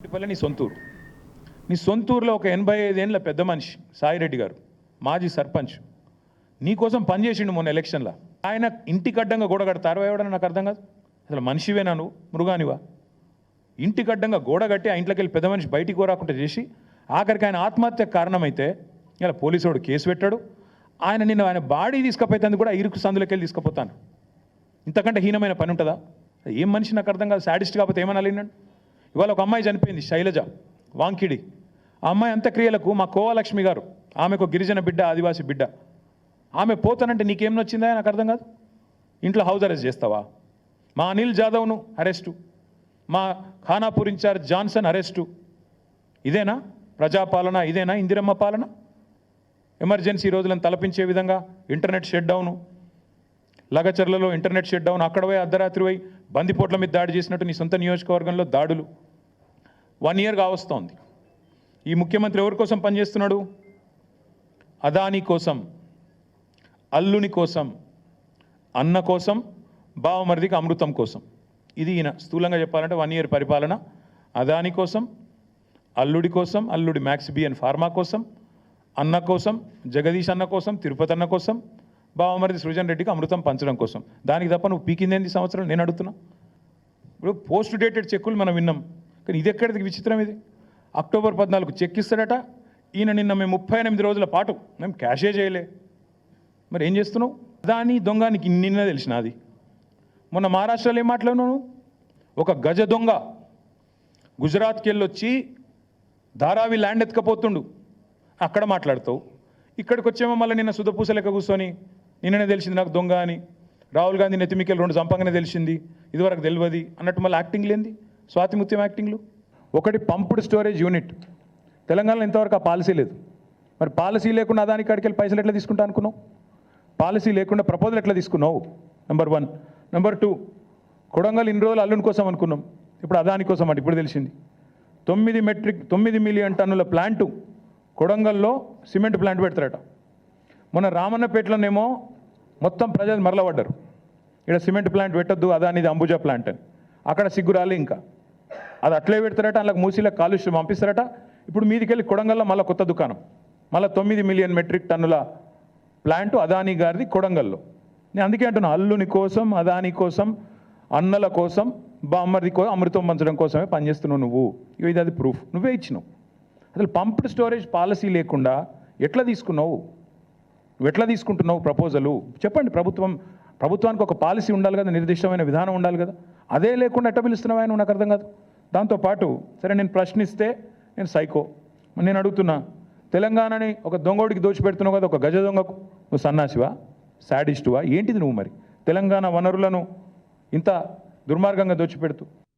నీ సొంతూరు నీ సొంతూరులో ఒక 85 ఏళ్ళ పెద్ద మనిషి సాయిరెడ్డి గారు మాజీ సర్పంచ్ నీకోసం పనిచేసిండు మొన్న ఎలక్షన్లో. ఆయన ఇంటికి అడ్డంగా గోడ కడతారు ఎవడని నాకు అర్థం కాదు. అసలు మనిషివేనా నువ్వు, మృగానివా? ఇంటికి అడ్డంగా గోడ కట్టి ఆ ఇంట్లోకి వెళ్ళి పెద్ద మనిషి బయటికి రాకుండా చేసి ఆఖరికి ఆయన ఆత్మహత్యకు కారణమైతే ఇలా పోలీసుడు కేసు పెట్టాడు. ఆయన బాడీ తీసుకుపోయేందుకు కూడా ఇరుకు సందులోకి వెళ్ళి తీసుకుపోతాను. ఇంతకంటే హీనమైన పని ఉంటుందా? ఏం మనిషి నాకు అర్థం కాదు. సాడిస్ట్ కాకపోతే ఏమనాలి? ఇవాళ ఒక అమ్మాయి చనిపోయింది, శైలజ వాంకిడి. ఆ అమ్మాయి అంత్యక్రియలకు మా కోవలక్ష్మి గారు, ఆమెకు గిరిజన బిడ్డ, ఆదివాసి బిడ్డ, ఆమె పోతానంటే నీకేం నచ్చిందా? నాకు అర్థం కాదు. ఇంట్లో హౌస్ అరెస్ట్ చేస్తావా? మా అనిల్ జాదవ్ను అరెస్టు, మా ఖానాపూర్ ఇన్ఛార్జ్ జాన్సన్ అరెస్టు. ఇదేనా ప్రజాపాలన? ఇదేనా ఇందిరమ్మ పాలన? ఎమర్జెన్సీ రోజులను తలపించే విధంగా ఇంటర్నెట్ షట్ డౌను, లగచర్లలో ఇంటర్నెట్ షట్ డౌన్, అక్కడ పోయి అర్ధరాత్రి పోయి బందిపోట్ల మీద దాడి చేసినట్టు నీ సొంత నియోజకవర్గంలో దాడులు 1 ఇయర్ కావస్తోంది. ఈ ముఖ్యమంత్రి ఎవరి కోసం పనిచేస్తున్నాడు? అదానీ కోసం, అల్లుని కోసం, అన్న కోసం, బావమరిదికి అమృతం కోసం. ఇది ఈయన స్థూలంగా చెప్పాలంటే 1 ఇయర్ పరిపాలన. అదానీ కోసం, అల్లుడి కోసం, అల్లుడి మ్యాక్స్ బిఎన్ ఫార్మా కోసం, అన్న కోసం, జగదీష్ అన్న కోసం, తిరుపతి అన్న కోసం, బావమరిది సృజన్ రెడ్డికి అమృతం పంచడం కోసం. దానికి తప్ప నువ్వు పీకిందేంది సంవత్సరం? నేను అడుగుతున్నా. ఇప్పుడు పోస్ట్ డేటెడ్ చెక్కులు మనం విన్నాం, కానీ ఇది ఎక్కడిది విచిత్రం? ఇది అక్టోబర్ 14 చెక్ ఇస్తాడట ఈయన. నిన్న మేము 38 రోజుల పాటు మేము క్యాషే చేయలే. మరి ఏం చేస్తున్నావు? దాని దొంగనికి నిన్న తెలిసిన అది. మొన్న మహారాష్ట్రలో ఏం మాట్లాడినావు? ఒక గజ దొంగ గుజరాత్కి వెళ్ళొచ్చి ధారావి ల్యాండ్ ఎత్తుకపోతుండు, అక్కడ మాట్లాడతావు. ఇక్కడికి వచ్చేమో మళ్ళీ నిన్న సుధపూస లెక్క కూర్చొని నిన్ననే తెలిసింది నాకు దొంగ అని, రాహుల్ గాంధీ నెత్తిమికెళ్ళి 2 చంపగానే తెలిసింది, ఇదివరకు తెలియదు అన్నట్టు మళ్ళీ యాక్టింగ్ లేనిది, స్వాతిముత్యం యాక్టింగ్లు. ఒకటి పంప్డ్ స్టోరేజ్ యూనిట్. తెలంగాణలో ఇంతవరకు ఆ పాలసీ లేదు. మరి పాలసీ లేకుండా అదానికి కాడికి వెళ్ళి పైసలు ఎట్లా తీసుకుంటా అనుకున్నావు? పాలసీ లేకుండా ప్రపోజల్ ఎట్లా తీసుకున్నావు? నెంబర్ 1. నెంబర్ 2, కొడంగల్ ఇన్ని రోజులు అల్లుని కోసం అనుకున్నాం, ఇప్పుడు అదాని కోసం అంటే ఇప్పుడు తెలిసింది. 9 మిలియన్ టన్నుల ప్లాంటు కొడంగల్లో సిమెంట్ ప్లాంట్ పెడతారట. మొన్న రామన్నపేటలోనేమో మొత్తం ప్రజలు మరలబడ్డారు, ఇక్కడ సిమెంట్ ప్లాంట్ పెట్టద్దు, అదానిది అంబుజా ప్లాంట్ అని. అక్కడ సిగ్గురాలి ఇంకా అది అట్లే పెడతారట, అందులో మూసీలకు కాలుష్యం పంపిస్తారట. ఇప్పుడు మీదికెళ్ళి కొడంగల్లో మళ్ళీ కొత్త దుకాణం, మళ్ళీ 9 మిలియన్ మెట్రిక్ టన్నుల ప్లాంటు అదానీ గారిది కొడంగల్లో. నేను అందుకే అంటున్నా, అల్లుని కోసం, అదానీ కోసం, అన్నల కోసం, బామ్మర్ది కోసం, అమృతం పంచడం కోసమే పనిచేస్తున్నావు నువ్వు. ఇది అది ప్రూఫ్ నువ్వే ఇచ్చినావు. అసలు పంప్డ్ స్టోరేజ్ పాలసీ లేకుండా ఎట్లా తీసుకున్నావు? నువ్వు ఎట్లా తీసుకుంటున్నావు ప్రపోజలు? చెప్పండి. ప్రభుత్వానికి ఒక పాలసీ ఉండాలి కదా, నిర్దిష్టమైన విధానం ఉండాలి కదా. అదే లేకుండా ఎట్లా పిలుస్తున్నావు ఆయన? నాకు అర్థం కాదు. దాంతోపాటు సరే నేను ప్రశ్నిస్తే నేను సైకో, నేను అడుగుతున్నా, తెలంగాణని ఒక దొంగోడికి దోచిపెడుతున్నావు కదా, ఒక గజ దొంగకు నువ్వు సన్నాసివా, శాడిస్టువా, ఏంటిది నువ్వు? మరి తెలంగాణ వనరులను ఇంత దుర్మార్గంగా దోచిపెడుతూ